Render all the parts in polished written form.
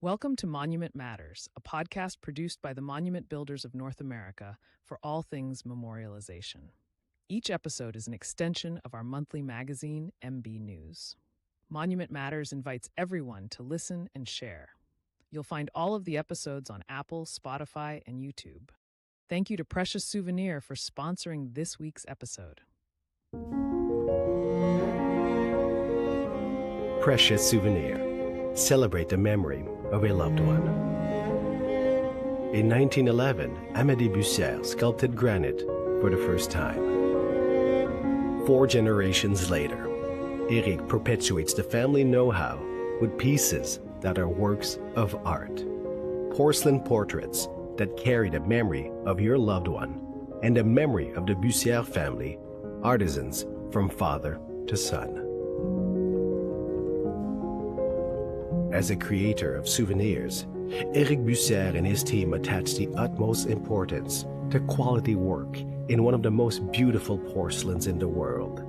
Welcome to Monument Matters, a podcast produced by the Monument Builders of North America for all things memorialization. Each episode is an extension of our monthly magazine, MB News. Monument Matters invites everyone to listen and share. You'll find all of the episodes on Apple, Spotify, and YouTube. Thank you to Precious Souvenir for sponsoring this week's episode. Precious Souvenir. Celebrate the memory of a loved one. In 1911, Amédée Bussière sculpted granite for the first time. 4 generations later, Eric perpetuates the family know-how with pieces that are works of art. Porcelain portraits that carry the memory of your loved one and the memory of the Bussière family, artisans from father to son. As a creator of souvenirs, Eric Bussière and his team attach the utmost importance to quality work in one of the most beautiful porcelains in the world,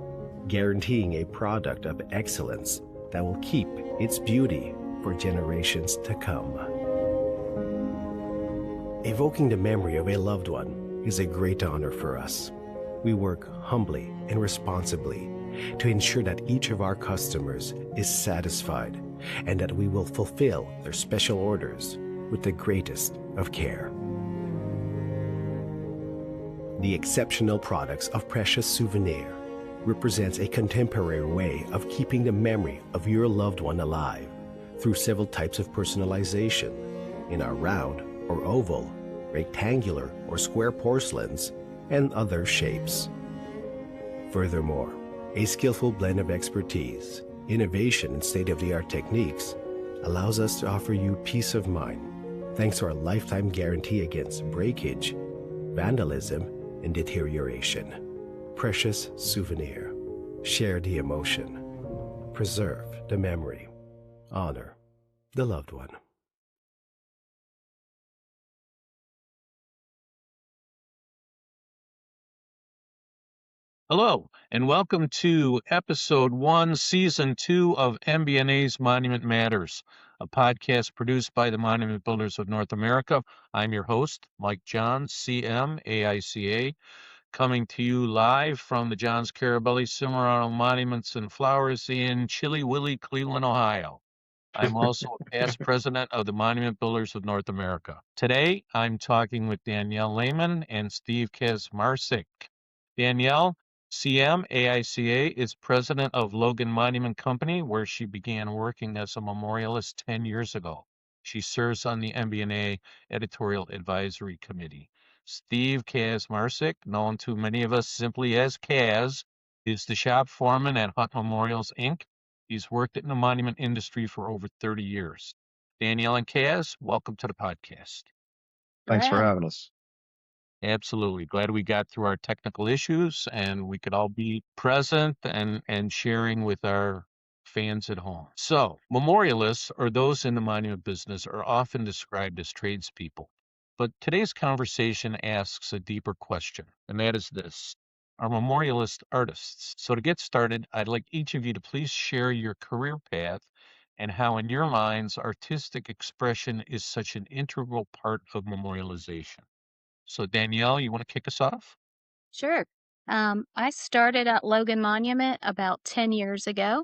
guaranteeing a product of excellence that will keep its beauty for generations to come. Evoking the memory of a loved one is a great honor for us. We work humbly and responsibly to ensure that each of our customers is satisfied and that we will fulfill their special orders with the greatest of care. The exceptional products of Precious Souvenir represents a contemporary way of keeping the memory of your loved one alive through several types of personalization in our round or oval, rectangular or square porcelains, and other shapes. Furthermore, a skillful blend of expertise, innovation, and state-of-the-art techniques allows us to offer you peace of mind thanks to our lifetime guarantee against breakage, vandalism, and deterioration. Precious Souvenir. Share the emotion. Preserve the memory. Honor the loved one. Hello, and welcome to Episode 1, Season 2 of MBNA's Monument Matters, a podcast produced by the Monument Builders of North America. I'm your host, Mike Johns, CM, AICA, coming to you live from the Johns Carabelli Cimarron Monuments and Flowers in Chilly Willy, Cleveland, Ohio. I'm also a past president of the Monument Builders of North America. Today, I'm talking with Danielle Lehman and Steve Kaczmarski. Danielle, CM, AICA, is president of Logan Monument Company, where she began working as a memorialist 10 years ago. She serves on the MBNA Editorial Advisory Committee. Steve Kaczmarski, known to many of us simply as Kaz, is the shop foreman at Hunt Memorials, Inc. He's worked in the monument industry for over 30 years. Danielle and Kaz, welcome to the podcast. Thanks for having us. Absolutely. Glad we got through our technical issues and we could all be present and sharing with our fans at home. So, memorialists, or those in the monument business, are often described as tradespeople. But today's conversation asks a deeper question, and that is this: are memorialist artists? So to get started, I'd like each of you to please share your career path and how, in your minds, artistic expression is such an integral part of memorialization. So Danielle, you want to kick us off? Sure. I started at Logan Monument about 10 years ago,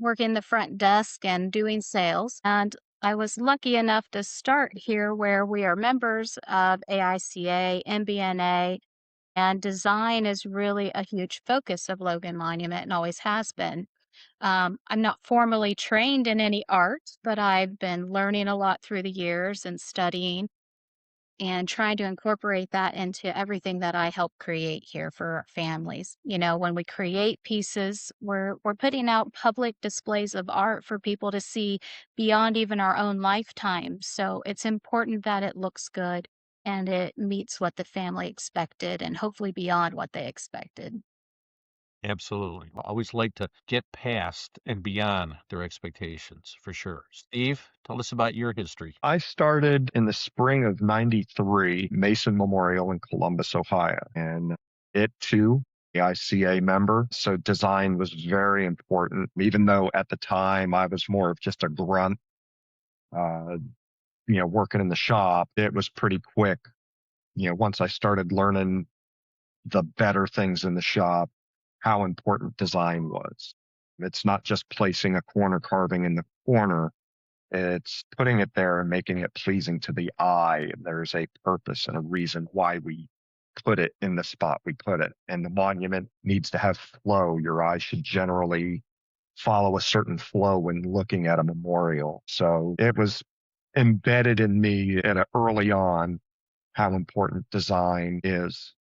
working the front desk and doing sales. And I was lucky enough to start here where we are members of AICA, MBNA, and design is really a huge focus of Logan Monument and always has been. I'm not formally trained in any art, but I've been learning a lot through the years and studying and trying to incorporate that into everything that I help create here for our families. You know, when we create pieces, we're putting out public displays of art for people to see beyond even our own lifetime. So it's important that it looks good and it meets what the family expected and hopefully beyond what they expected. Absolutely. I always like to get past and beyond their expectations, for sure. Steve, tell us about your history. I started in the spring of '93, Mason Memorial in Columbus, Ohio, and it too, the ICA member. So design was very important, even though at the time I was more of just a grunt uh, working in the shop, it was pretty quick. Once I started learning the better things in the shop, how important design was. It's not just placing a corner carving in the corner. It's putting it there and making it pleasing to the eye. There's a purpose and a reason why we put it in the spot we put it. And the monument needs to have flow. Your eye should generally follow a certain flow when looking at a memorial. So it was embedded in me early on how important design is,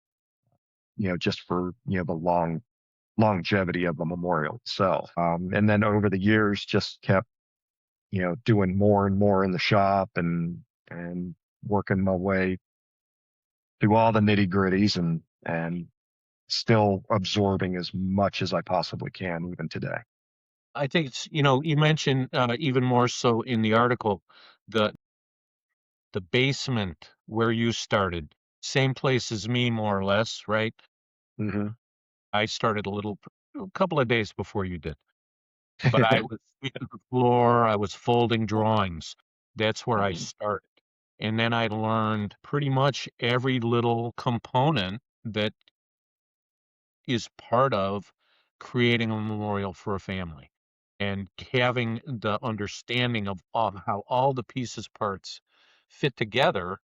just for, the longevity of the memorial itself. And then over the years, just kept, doing more and more in the shop and working my way through all the nitty gritties and still absorbing as much as I possibly can even today. I think it's, you mentioned even more so in the article, the the basement where you started, same place as me, more or less, right? Hmm. I started a couple of days before you did, but I was sweeping the floor, I was folding drawings. That's where I started. And then I learned pretty much every little component that is part of creating a memorial for a family and having the understanding of how all the pieces parts fit together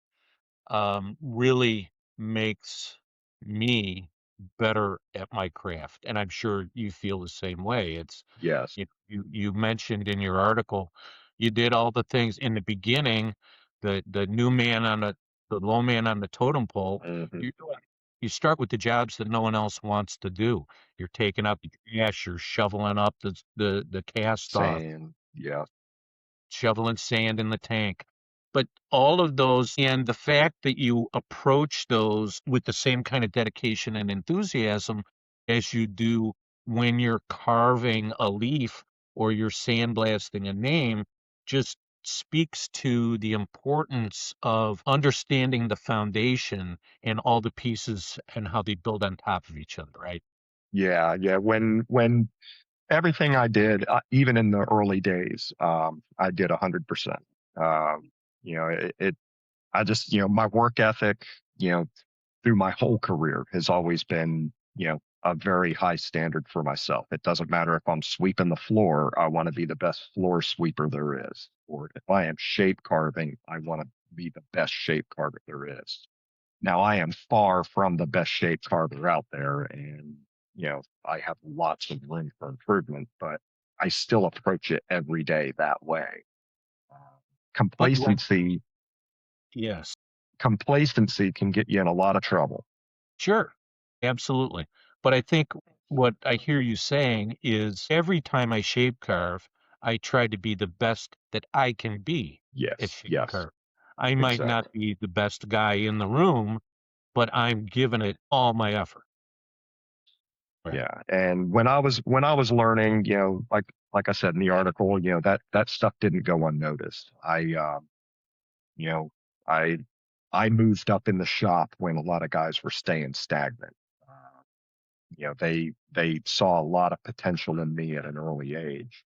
really makes me better at my craft. And I'm sure you feel the same way. Yes. You mentioned in your article, you did all the things in the beginning, the new man on the low man on the totem pole. Hmm. You you start with the jobs that no one else wants to do. You're taking up the trash, you're shoveling up the cast off, Saying, yeah, shoveling sand in the tank. But all of those, and the fact that you approach those with the same kind of dedication and enthusiasm as you do when you're carving a leaf or you're sandblasting a name just speaks to the importance of understanding the foundation and all the pieces and how they build on top of each other, right? yeah. When everything I did, even in the early days, I did 100%. Um, I just, my work ethic, through my whole career has always been, a very high standard for myself. It doesn't matter if I'm sweeping the floor, I want to be the best floor sweeper there is. Or if I am shape carving, I want to be the best shape carver there is. Now, I am far from the best shape carver out there, and, I have lots of room for improvement, but I still approach it every day that way. Uh, But complacency yes. complacency can get you in a lot of trouble. Sure, absolutely. But I think what I hear you saying is every time I shape carve, I try to be the best that I can be at Yes, shape yes, carve. I might exactly. not be the best guy in the room, but I'm giving it all my effort. Right. Yeah. And when I was learning, like I said in the article, that stuff didn't go unnoticed. You know, I I moved up in the shop when a lot of guys were staying stagnant. They saw a lot of potential in me at an early age.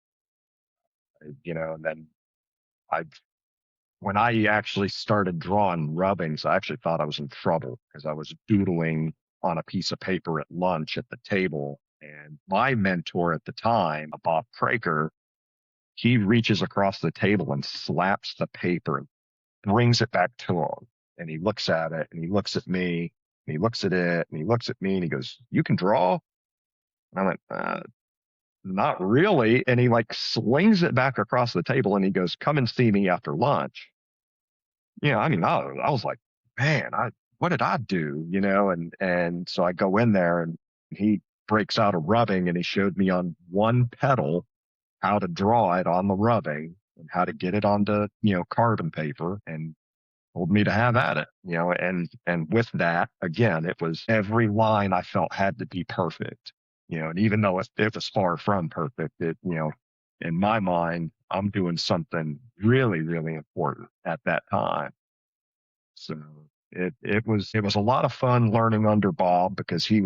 And then I when I actually started drawing rubbings, I actually thought I was in trouble because I was doodling on a piece of paper at lunch at the table. And my mentor at the time, Bob Craker, he reaches across the table and slaps the paper and brings it back to him. And he looks at it and he looks at me and he looks at it and he looks at me and he goes, "You can draw?" And I went, "Not really." And he like slings it back across the table and he goes, "Come and see me after lunch." I mean, I was like, man, what did I do? And so I go in there and he breaks out a rubbing and he showed me on one petal how to draw it on the rubbing and how to get it onto, carbon paper and told me to have at it, and with that, again, it was every line I felt had to be perfect, and even though it was far from perfect, in my mind, I'm doing something really, really important at that time. So it was a lot of fun learning under Bob because he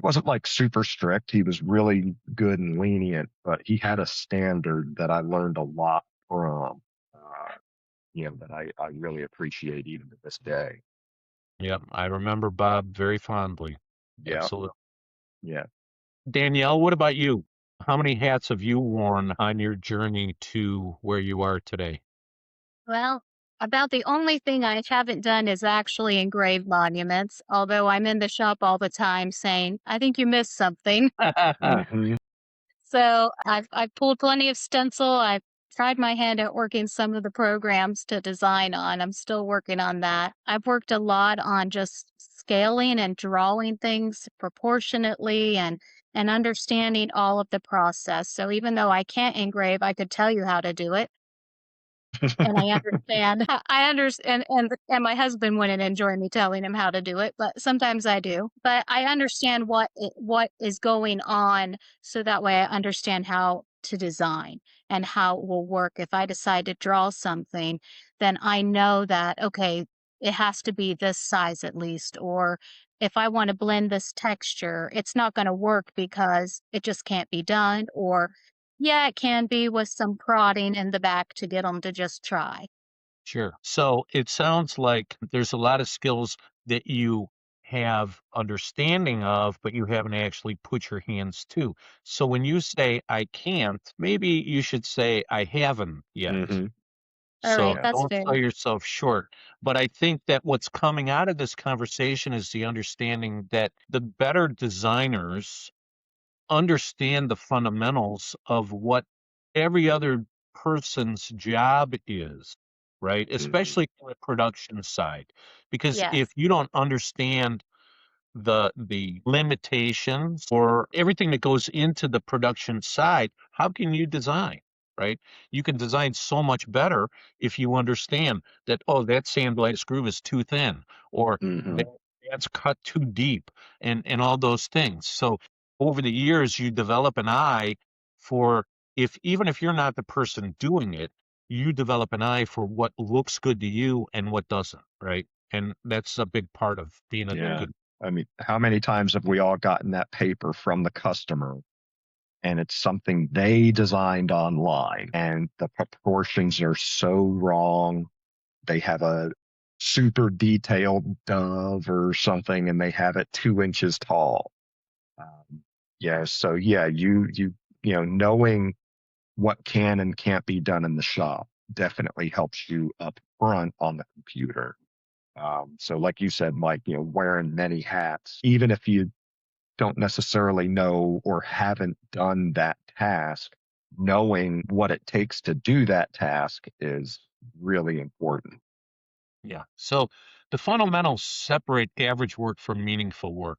wasn't like super strict. He was really good and lenient, but he had a standard that I learned a lot from. that I really appreciate even to this day. Yep, I remember Bob very fondly. Yeah. Absolutely. Yeah. Danielle, what about you? How many hats have you worn on your journey to where you are today? Well, about the only thing I haven't done is actually engrave monuments, although I'm in the shop all the time saying, I think you missed something. Hmm. So I've pulled plenty of stencil. I've tried my hand at working some of the programs to design on. I'm still working on that. I've worked a lot on just scaling and drawing things proportionately and understanding all of the process. So even though I can't engrave, I could tell you how to do it. And I understand. I understand, and my husband wouldn't enjoy me telling him how to do it, but sometimes I do. But I understand what is going on, so that way I understand how to design and how it will work. If I decide to draw something, then I know that okay, it has to be this size at least, or if I want to blend this texture, it's not going to work because it just can't be done, or yeah, it can be with some prodding in the back to get them to just try. Sure. So it sounds like there's a lot of skills that you have understanding of, but you haven't actually put your hands to. So when you say I can't, maybe you should say I haven't yet. Hmm. All So right, Yeah. that's don't fair. sell yourself short. But I think that what's coming out of this conversation is the understanding that the better designers understand the fundamentals of what every other person's job is, right? Hmm. Especially on the production side. Because if Yes. you don't understand the limitations or everything that goes into the production side, how can you design, right? You can design so much better if you understand that, oh, that sandblast groove is too thin, or Hmm. that, that's cut too deep, and all those things. So over the years, you develop an eye for, if even if you're not the person doing it, you develop an eye for what looks good to you and what doesn't, right? And that's a big part of being a Yeah. good. I mean, how many times have we all gotten that paper from the customer and it's something they designed online and the proportions are so wrong? They have a super detailed dove or something and they have it 2 inches tall. Um, yeah. So yeah, knowing what can and can't be done in the shop definitely helps you up front on the computer. So like you said, Mike, wearing many hats, even if you don't necessarily know or haven't done that task, knowing what it takes to do that task is really important. Yeah. So the fundamentals separate average work from meaningful work.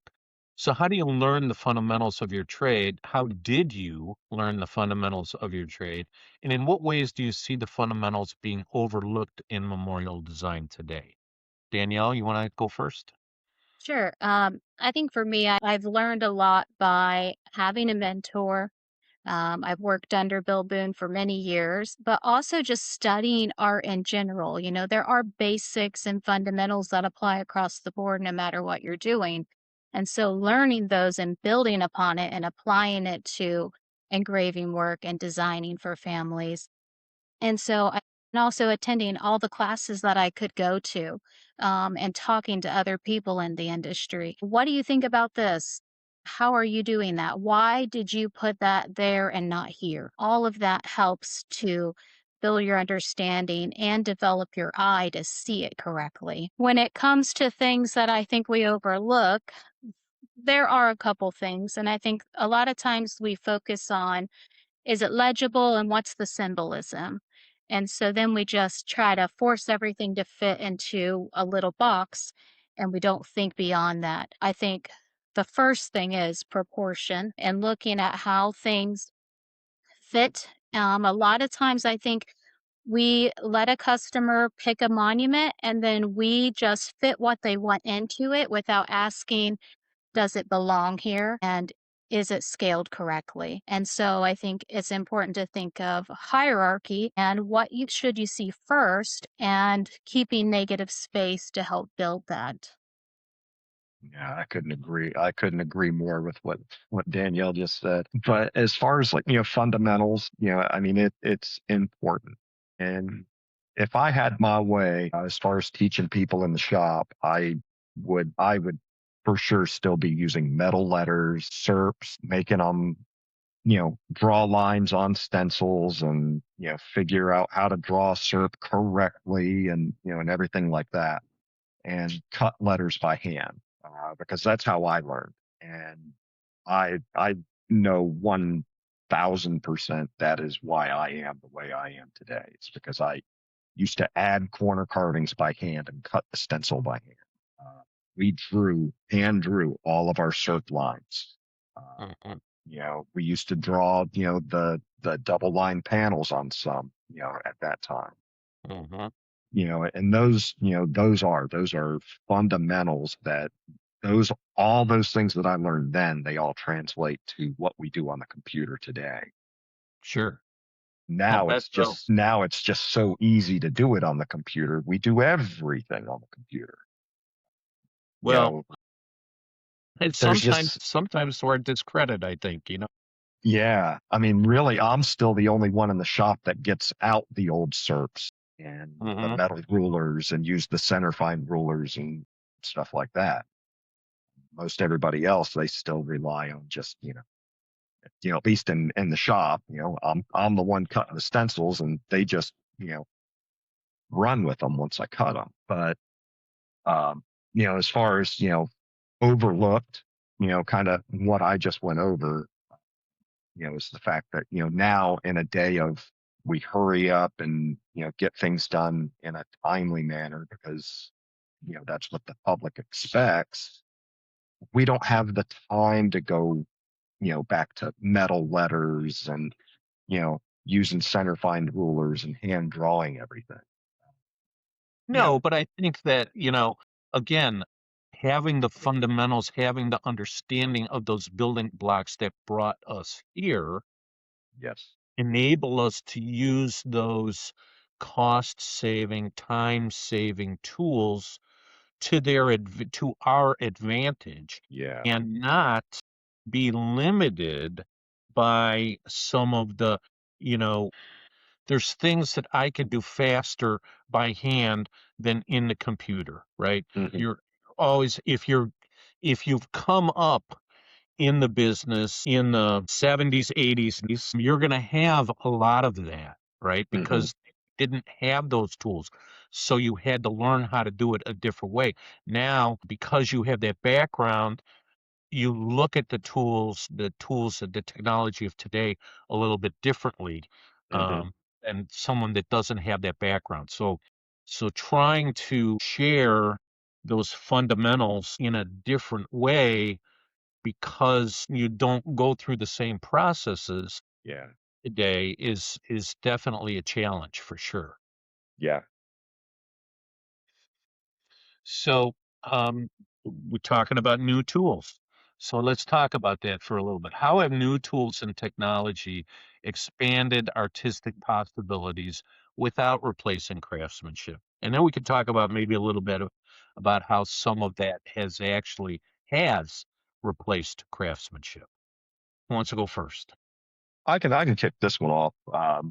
So how do you learn the fundamentals of your trade? How did you learn the fundamentals of your trade? And in what ways do you see the fundamentals being overlooked in memorial design today? Danielle, you want to go first? Sure. I think for me, I've learned a lot by having a mentor. I've worked under Bill Boone for many years, but also just studying art in general. You know, there are basics and fundamentals that apply across the board no matter what you're doing. And so learning those and building upon it and applying it to engraving work and designing for families. And so and also attending all the classes that I could go to, and talking to other people in the industry. What do you think about this? How are you doing that? Why did you put that there and not here? All of that helps to build your understanding and develop your eye to see it correctly. When it comes to things that I think we overlook, there are a couple things. And I think a lot of times we focus on, is it legible and what's the symbolism? And so then we just try to force everything to fit into a little box and we don't think beyond that. I think the first thing is proportion and looking at how things fit. A lot of times I think we let a customer pick a monument and then we just fit what they want into it without asking, does it belong here? And is it scaled correctly? And so I think it's important to think of hierarchy and what you should you see first and keeping negative space to help build that. Yeah, I couldn't agree more with what Danielle just said. But as far as like, fundamentals, I mean it's important. And if I had my way, as far as teaching people in the shop, I would for sure still be using metal letters, SERPs, making them, draw lines on stencils and, figure out how to draw SERP correctly and, and everything like that, and cut letters by hand, because that's how I learned. And I know 1000% that is why I am the way I am today. It's because I used to add corner carvings by hand and cut the stencil by hand. We hand drew all of our SERP lines. Uh, Mhm. we used to draw, the double line panels on some, at that time. Mhm. And those are fundamentals that all those things that I learned then, they all translate to what we do on the computer today. Sure. Oh, Now that's it's just so easy to do it on the computer. We do everything on the computer. You well. know, It's there's sometimes just sometimes to our discredit, I think. Yeah. I mean, really, I'm still the only one in the shop that gets out the old SERPs and the Mhm. metal rulers and use the center fine rulers and stuff like that. Most everybody else, they still rely on just, at least in the shop, I'm the one cutting the stencils and they just, run with them once I cut them. But, um, as far as, overlooked, kind of what I just went over, is the fact that, now in a day of we hurry up and, get things done in a timely manner because, that's what the public expects. We don't have the time to go, back to metal letters and, using center fine rulers and hand drawing everything. You No, know, but I think that, again, having the fundamentals, having the understanding of those building blocks that brought us here yes. enable us to use those cost-saving, time-saving tools to our advantage Yeah. and not be limited by some of you know, there's things that I can do faster by hand than in the computer, right? Hmm. You're always, if you've come up in the business in the 70s, 80s, you're going to have a lot of that, right? Hmm. Because they didn't have those tools. So you had to learn how to do it a different way. Now, because you have that background, you look at the tools and the technology of today a little bit differently, Hmm. um, and someone that doesn't have that background. So trying to share those fundamentals in a different way because you don't go through the same processes Yeah. today is definitely a challenge for sure. Yeah. So, we're talking about new tools. So let's talk about that for a little bit. How have new tools and technology expanded artistic possibilities without replacing craftsmanship? And then we could talk about maybe a little bit about how some of that has replaced craftsmanship. Who wants to go first? I can kick this one off.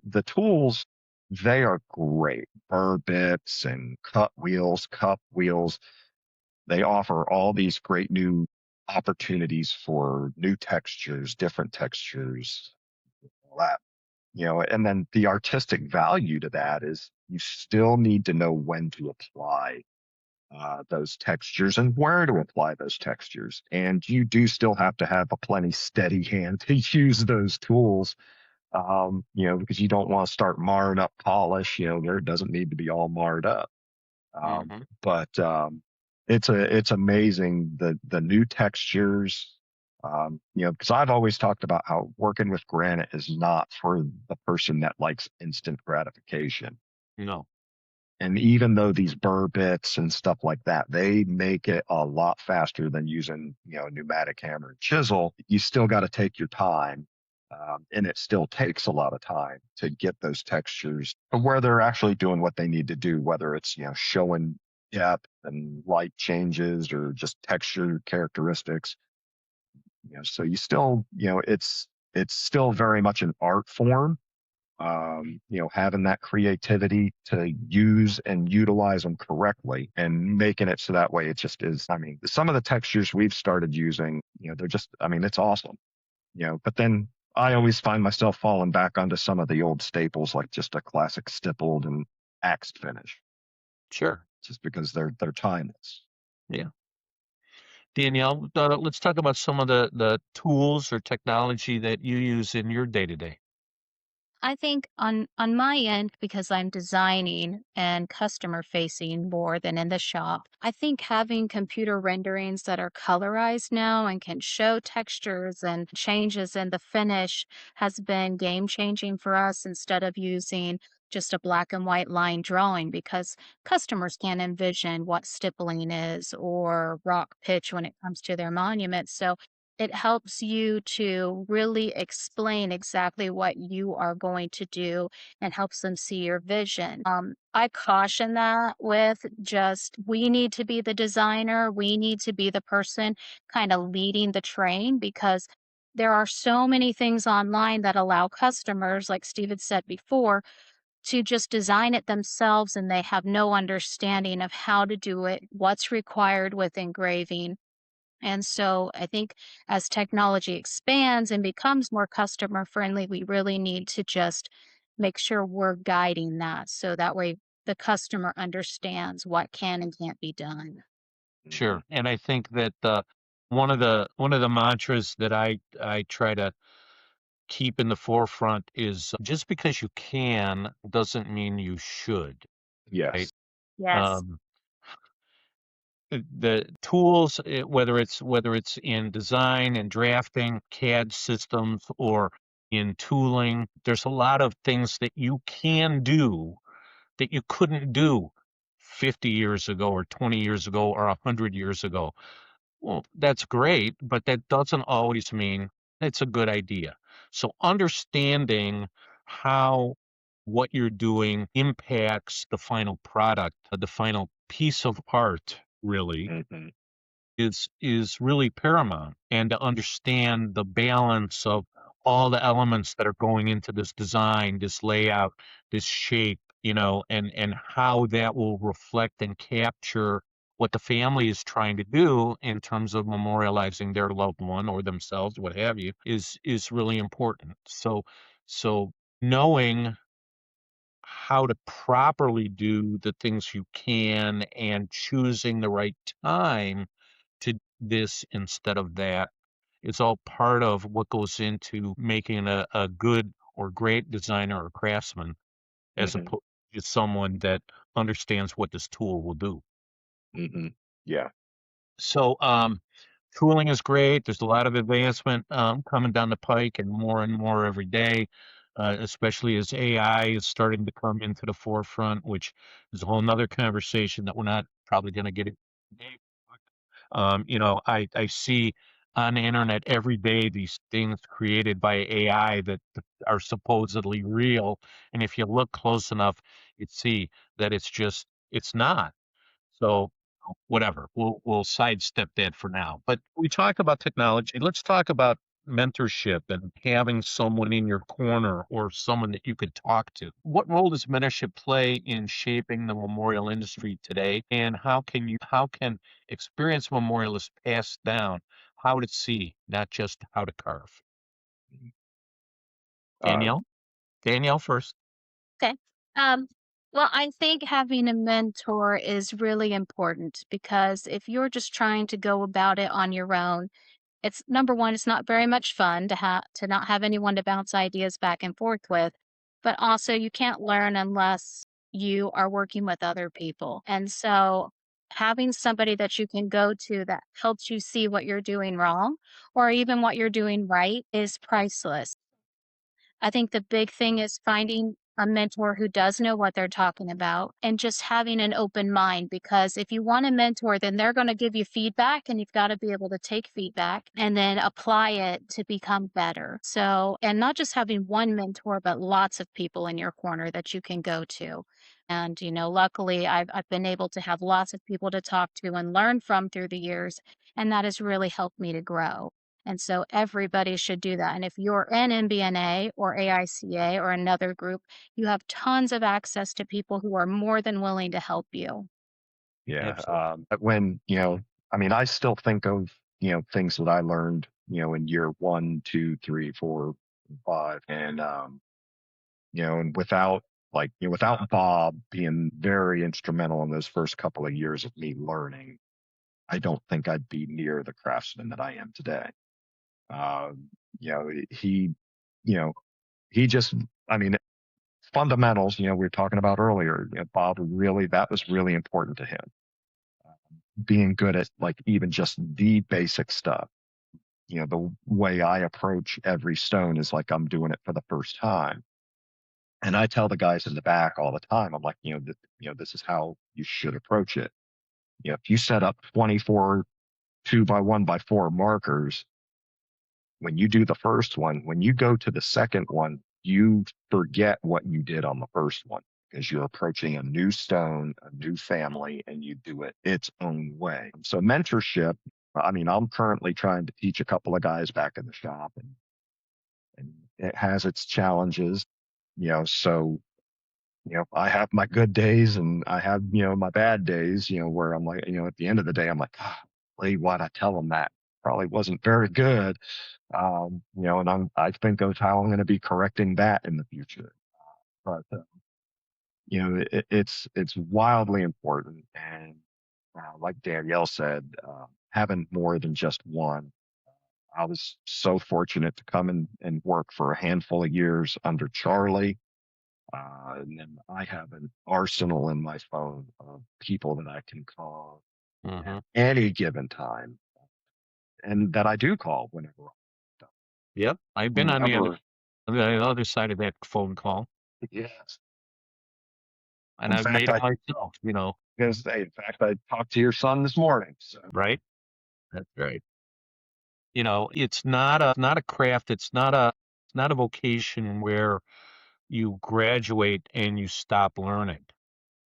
The tools, they are great. Burr bits and cut wheels, cup wheels. They offer all these great new opportunities for new textures, different textures, all that. And then the artistic value to that is you still need to know when to apply those textures and where to apply those textures. And you do still have to have a plenty steady hand to use those tools, because you don't want to start marring up polish. There doesn't need to be all marred up. Um, Hmm. but it's amazing the new textures. Because I've always talked about how working with granite is not for the person that likes instant gratification. No. And even though these burr bits and stuff like that, they make it a lot faster than using, pneumatic hammer and chisel, you still got to take your time. And it still takes a lot of time to get those textures to where they're actually doing what they need to do, whether it's, showing depth and light changes or just texture characteristics. So you still, it's still very much an art form, Having that creativity to use and utilize them correctly and making it so that way it just is. I mean, some of the textures we've started using, they're just, I mean, it's awesome, but then I always find myself falling back onto some of the old staples, like just a classic stippled and axed finish, Sure. just because they're timeless. Yeah. Danielle, let's talk about some of the tools or technology that you use in your day to day. I think on my end, because I'm designing and customer facing more than in the shop, I think having computer renderings that are colorized now and can show textures and changes in the finish has been game changing for us instead of using just a black and white line drawing because customers can't envision what stippling is or rock pitch when it comes to their monuments. So it helps you to really explain exactly what you are going to do and helps them see your vision. I caution that with just we need to be the designer, we need to be the person kind of leading the train because there are so many things online that allow customers, like Steve had said before, to just design it themselves and they have no understanding of how to do it, what's required with engraving. And so I think as technology expands and becomes more customer friendly, we really need to just make sure we're guiding that so that way the customer understands what can and can't be done. Mhm. Sure. And I think that one of the mantras that I try to keep in the forefront is just because you can doesn't mean you should, right? Yes. Yes. Um, the tools, whether it's in design and drafting, CAD systems, or in tooling, there's a lot of things that you can do that you couldn't do 50 years ago or 20 years ago or 100 years ago. Well, that's great, but that doesn't always mean it's a good idea. So understanding how what you're doing impacts the final product, the final piece of art, really, Hmm. is really paramount. And to understand the balance of all the elements that are going into this design, this layout, this shape, and how that will reflect and capture what the family is trying to do in terms of memorializing their loved one or themselves, what have you, is really important. So knowing how to properly do the things you can and choosing the right time to this instead of that. It's all part of what goes into making a good or great designer or craftsman as Hmm. opposed to someone that understands what this tool will do. Hmm. Yeah. So, tooling is great. There's a lot of advancement coming down the pike and more every day, especially as AI is starting to come into the forefront, which is a whole nother conversation that we're not probably going to get into today. I see on the internet every day these things created by AI that are supposedly real, and if you look close enough, you see that it's not. So whatever, we'll sidestep that for now. But we talk about technology. Let's talk about mentorship and having someone in your corner or someone that you could talk to. What role does mentorship play in shaping the memorial industry today? And how can experienced memorialists pass down how to see, not just how to carve? Uh, Danielle? Danielle first. Okay. Um, well, I think having a mentor is really important because if you're just trying to go about it on your own, it's number one, it's not very much fun to not have anyone to bounce ideas back and forth with, but also you can't learn unless you are working with other people. And so having somebody that you can go to that helps you see what you're doing wrong or even what you're doing right is priceless. I think the big thing is finding a mentor who does know what they're talking about and just having an open mind because if you want a mentor, then they're going to give you feedback and you've got to be able to take feedback and then apply it to become better. So, and not just having one mentor, but lots of people in your corner that you can go to. And, luckily I've been able to have lots of people to talk to and learn from through the years. And that has really helped me to grow. And so everybody should do that. And if you're an MBNA or AICA or another group, you have tons of access to people who are more than willing to help you. Yeah. Absolutely. When, I mean, I still think of, things that I learned, in year 1, 2, 3, 4, 5. And without without Bob being very instrumental in those first couple of years of me learning, I don't think I'd be near the craftsman that I am today. You know, you know, he just, I mean, fundamentals, we were talking about earlier, Bob really, that was really important to him. Being good at like even just the basic stuff. The way I approach every stone is like I'm doing it for the first time. And I tell the guys in the back all the time, I'm like, this is how you should approach it. If you set up 24 2x1x4 markers, when you do the first one, when you go to the second one, you forget what you did on the first one because you're approaching a new stone, a new family, and you do it its own way. So mentorship, I mean, I'm currently trying to teach a couple of guys back in the shop, and it has its challenges, so I have my good days and I have, my bad days, where I'm like, at the end of the day, I'm like, why'd I tell them that? Probably wasn't very good. And I think of how I'm going to be correcting that in the future. But it's wildly important. And like Danielle said, having more than just one. I was so fortunate to come and work for a handful of years under Charlie. And then I have an arsenal in my phone of people that I can call Hmm. at any given time, and that I do call whenever I'm done. Yep. I've been Whoever, on the other side of that phone call, yes. and In I've fact, made it myself, I talked to your son this morning. So right? That's right. It's not a craft. It's not a vocation where you graduate and you stop learning,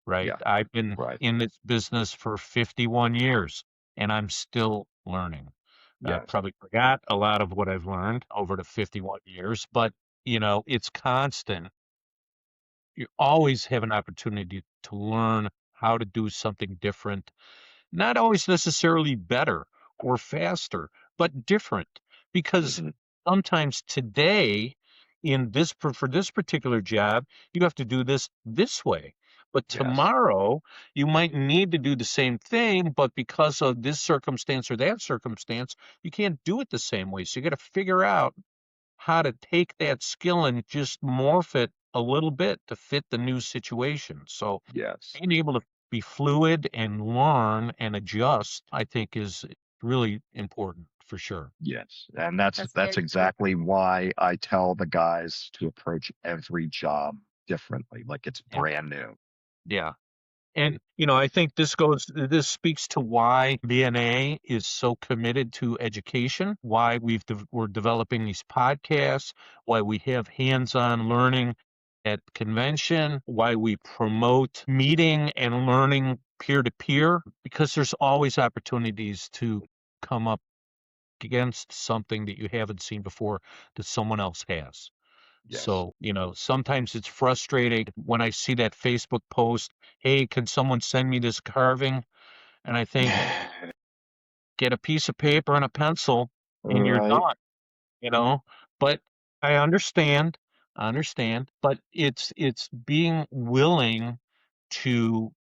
right? yeah, I've been right, in this business for 51 years and I'm still learning. yes, Probably forgot a lot of what I've learned over the 51 years, but it's constant. You always have an opportunity to learn how to do something different, not always necessarily better or faster, but different. Because hmm sometimes today, for this particular job, you have to do this way. But yes, tomorrow, you might need to do the same thing, but because of this circumstance or that circumstance, you can't do it the same way. So you got to figure out how to take that skill and just morph it a little bit to fit the new situation. So yes, being able to be fluid and learn and adjust, I think, is really important for sure. yes, and that's That's that's very true. exactly why I tell the guys to approach every job differently, like it's Yeah. brand new. Yeah. And I think this speaks to why BNA is so committed to education, why we're developing these podcasts, why we have hands-on learning at convention, why we promote meeting and learning peer to peer, because there's always opportunities to come up against something that you haven't seen before that someone else has. Yes. So, sometimes it's frustrating when I see that Facebook post, hey, can someone send me this carving? And I think, get a piece of paper and a pencil and you're Right. done, you know? But I understand, but it's being willing to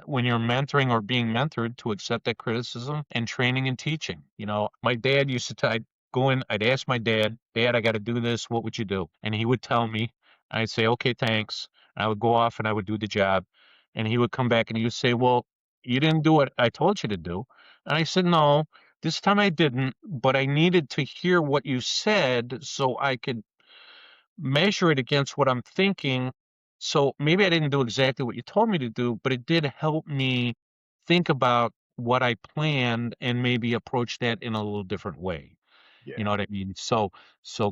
when you're mentoring or being mentored to accept that criticism and training and teaching. My dad used to I'd go in, I'd ask my dad, Dad, I got to do this. What would you do? And he would tell me, I'd say, okay, thanks. And I would go off and I would do the job. And he would come back and he would say, well, you didn't do what I told you to do. And I said, no, this time I didn't, but I needed to hear what you said so I could measure it against what I'm thinking. So maybe I didn't do exactly what you told me to do, but it did help me think about what I planned and maybe approach that in a little different way. You know Yeah. what I mean? So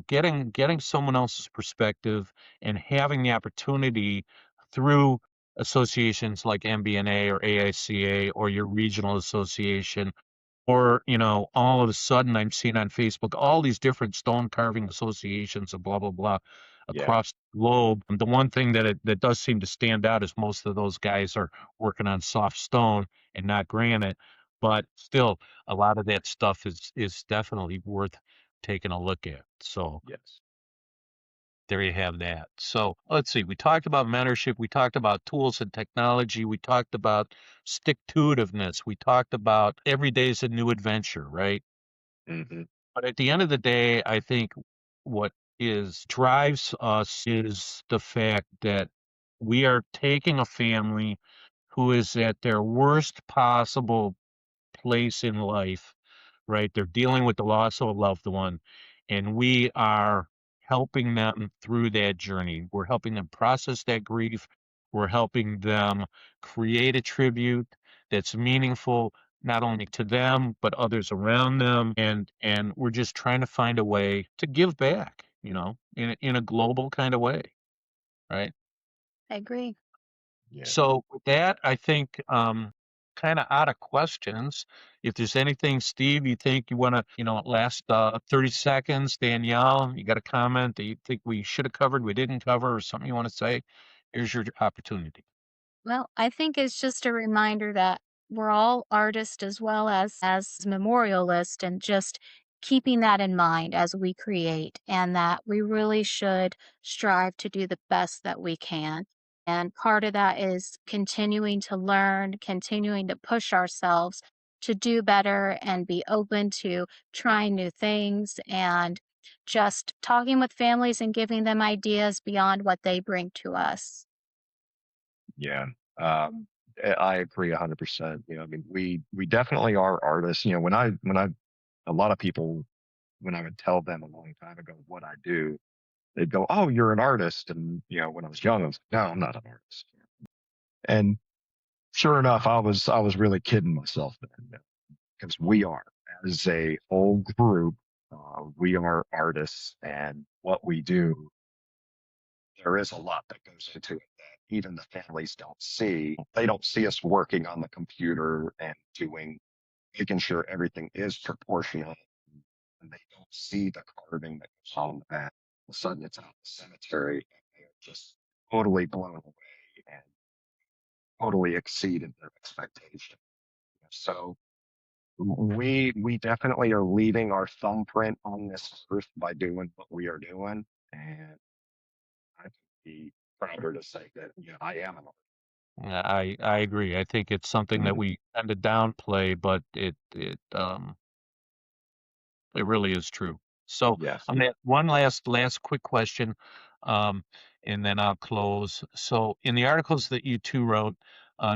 getting someone else's perspective and having the opportunity through associations like MBNA or AICA or your regional association Or, all of a sudden I'm seeing on Facebook all these different stone carving associations and blah, blah, blah Yeah. across the globe. And the one thing that does seem to stand out is most of those guys are working on soft stone and not granite. But still, a lot of that stuff is definitely worth taking a look at. So Yes. there you have that. So let's see. We talked about mentorship. We talked about tools and technology. We talked about stick-to-itiveness. We talked about every day is a new adventure, right? Mm-hmm. But at the end of the day, I think what is drives us is the fact that we are taking a family who is at their worst possible place in life, right? They're dealing with the loss of a loved one, and we are helping them through that journey. We're helping them process that grief. We're helping them create a tribute that's meaningful not only to them but others around them, and we're just trying to find a way to give back, in a global kind of way, right? I agree. Yeah. So with that, I think kind of out of questions. If there's anything, Steve, you think you want to, last 30 seconds, Danielle, you got a comment that you think we should have covered, we didn't cover, or something you want to say? Here's your opportunity. Well, I think it's just a reminder that we're all artists as well as memorialists, and just keeping that in mind as we create, and that we really should strive to do the best that we can. And part of that is continuing to learn, continuing to push ourselves to do better and be open to trying new things, and just talking with families and giving them ideas beyond what they bring to us. Yeah. I agree 100%. I mean, we definitely are artists. When I a lot of people, when I would tell them a long time ago what I do, they'd go, "Oh, you're an artist." And when I was young, I was like, "No, I'm not an artist." And sure enough, I was really kidding myself then, because we are, as a whole group, we are artists, and what we do, there is a lot that goes into it that even the families don't see. They don't see us working on the computer and making sure everything is proportional, and they don't see the carving that goes on the back. All of a sudden, it's out in the cemetery, and they're just totally blown away and totally exceeded their expectation. So we definitely are leaving our thumbprint on this earth by doing what we are doing, and I can be prouder to say that I am an Yeah, I agree. I think it's something that artist. we tend to downplay, but it really is true. So Yes. I'm gonna one last quick question, um, and then I'll close. So in the articles that you two wrote,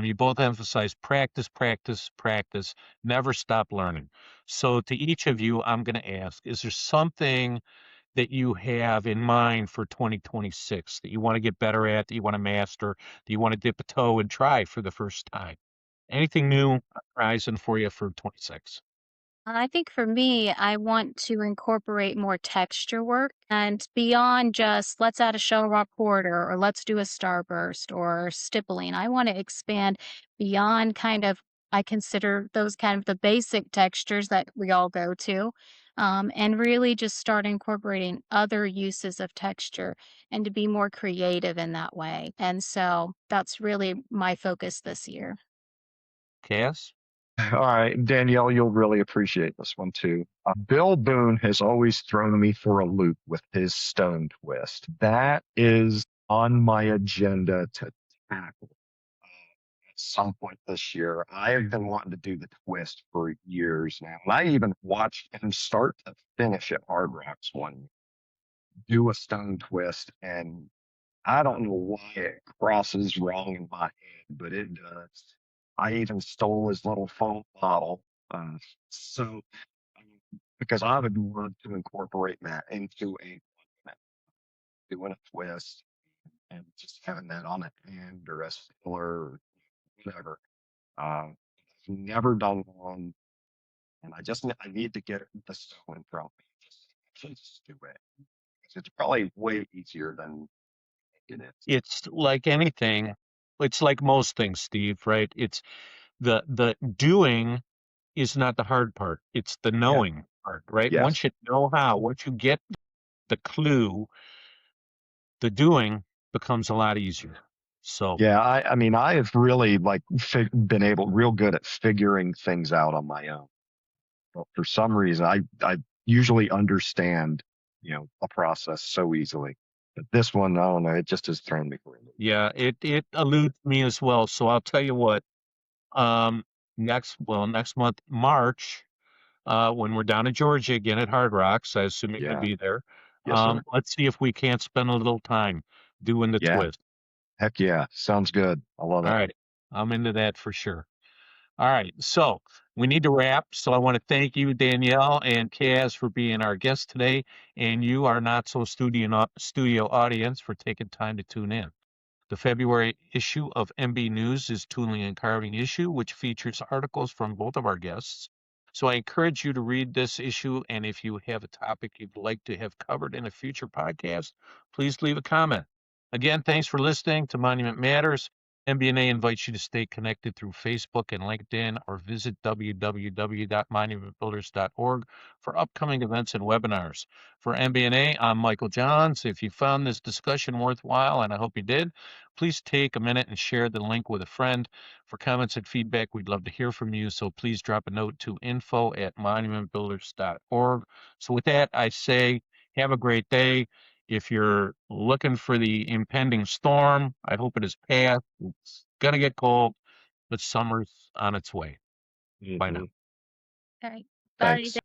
you both emphasize practice, practice, practice, never stop learning. So to each of you, I'm going to ask, is there something that you have in mind for 2026 that you want to get better at, that you want to master, that you want to dip a toe and try for the first time? Anything new on the horizon for you for 26? I think for me, I want to incorporate more texture work and beyond just let's add a show rock border or let's do a starburst or stippling. I want to expand beyond kind of, I consider those kind of the basic textures that we all go to, and really just start incorporating other uses of texture and to be more creative in that way. And so that's really my focus this year. Cass? All right, Danielle, you'll really appreciate this one too. Bill Boone has always thrown me for a loop with his stone twist. That is on my agenda to tackle at some point this year. I have been wanting to do the twist for years now. And I even watched him start to finish at Hard Rocks one, do a stone twist, and I don't know why it crosses wrong in my head, but it does. I even stole his little foam bottle. Uh, so, because I would love to incorporate that into a doing a twist and just having that on a hand or a filler or whatever. I've never done one, and I need to get the stone in front of me. Just do it. 'Cause it's probably way easier than it is. It's like anything. It's like most things, Steve, right? It's the doing is not the hard part. It's the knowing part, right? Yes. Once you know how, once you get the clue, the doing becomes a lot easier. So Yeah, I mean, I have really like been real good at figuring things out on my own. But for some reason, I usually understand, a process so easily. But this one, I don't know, it just has thrown me for a loop. yeah, it eludes me as well. So I'll tell you what, next month, March, when we're down in Georgia again at Hard Rocks, I assume you're going to Yeah. be there. Yes, sir. Let's see if we can't spend a little time doing the Yeah. twist. Heck yeah. Sounds good. I love All it. right. I'm into that for sure. All right. So we need to wrap. So I want to thank you, Danielle and Kaz, for being our guest today, and you, our not so studio audience, for taking time to tune in. The February issue of MB News is Tooling and Carving issue, which features articles from both of our guests. So I encourage you to read this issue, and if you have a topic you'd like to have covered in a future podcast, please leave a comment. Again, thanks for listening to Monument Matters. MBNA invites you to stay connected through Facebook and LinkedIn, or visit www.monumentbuilders.org for upcoming events and webinars. For MBNA, I'm Michael Johns. If you found this discussion worthwhile, and I hope you did, please take a minute and share the link with a friend. For comments and feedback, we'd love to hear from you. So please drop a note to info@monumentbuilders.org. So with that, I say, have a great day. If you're looking for the impending storm, I hope it is past. It's going to get cold, but summer's on its way. Bye now. Mhm. Okay. Bye. Thanks.